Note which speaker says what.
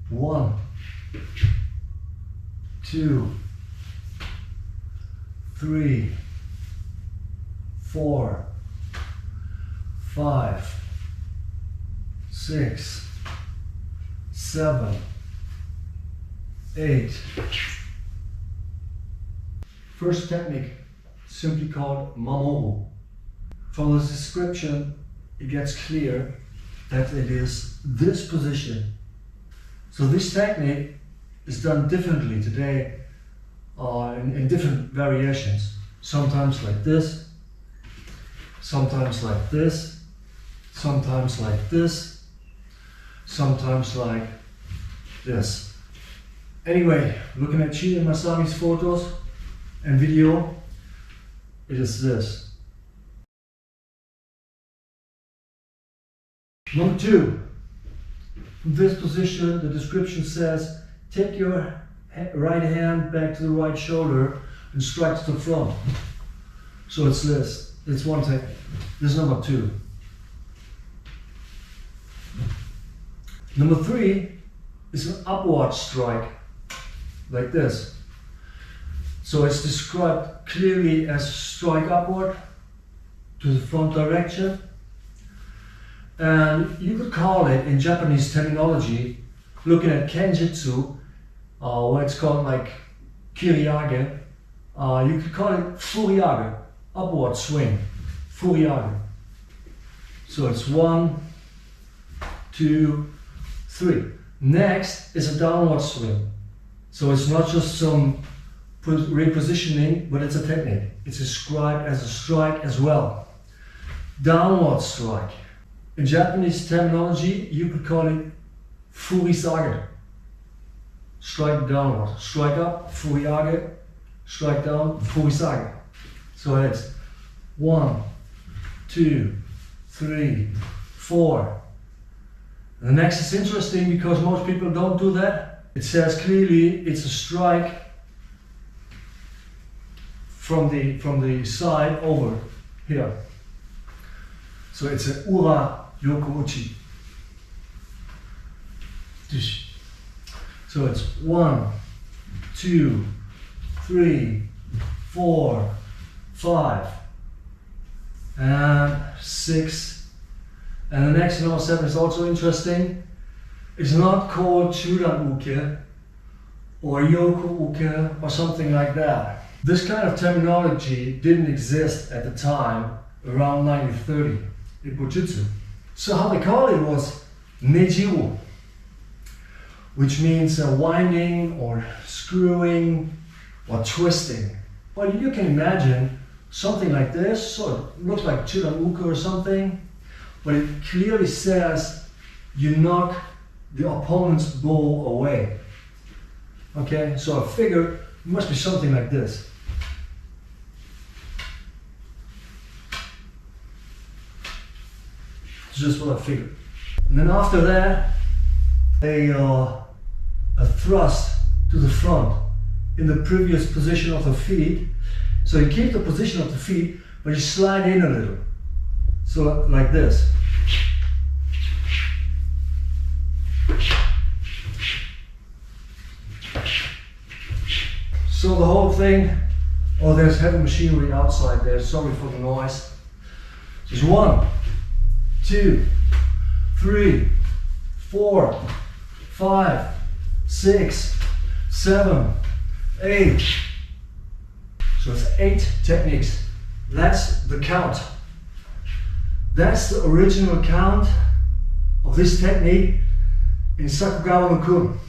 Speaker 1: 1, 2, 3, 4, 5, 6, 7, 8. First technique, simply called Mamoru. From the description, it gets clear that it is this position. So this technique is done differently today in different variations. Sometimes like this, sometimes like this, sometimes like this, sometimes like this. Anyway, looking at Chi and Masami's photos and video, it is this. Number 2, from this position, the description says, take your right hand back to the right shoulder and strike to the front. So it's this. It's one technique. This is number 2. Number 3 is an upward strike, like this. So it's described clearly as strike upward to the front direction. And you could call it, in Japanese terminology, looking at Kenjutsu, where it's called like Kiriage, you could call it Furiage, upward swing, Furiage. So it's 1, 2, 3. Next is a downward swing. So it's not just some repositioning, but it's a technique. It's described as a strike as well. Downward strike. In Japanese terminology, you could call it Furisage. Strike downward. Strike up, Furiage. Strike down, Furisage. So it's 1, 2, 3, 4. The next is interesting because most people don't do that. It says clearly it's a strike from the side over here. So it's a ura yoko uchi. So it's 1, 2, 3, 4, 5, and 6. And the next number 7 is also interesting. It's not called churan uke or yoko uke or something like that. This kind of terminology didn't exist at the time around 1930 in Bujutsu. So how they called it was nejiru, which means winding or screwing or twisting. Well, you can imagine something like this, so it looks like churanuka or something, but it clearly says you knock the opponent's bow away. Okay, so I figured it must be something like this. It's just what I figured. And then after that, a thrust to the front in the previous position of the feet. So you keep the position of the feet, but you slide in a little. So like this. So the whole thing, oh, there's heavy machinery outside there, sorry for the noise. Just 1, 2, 3, 4, 5, 6, 7, 8. So it's 8 techniques. That's the count. That's the original count of this technique in Sakugawa no Kun.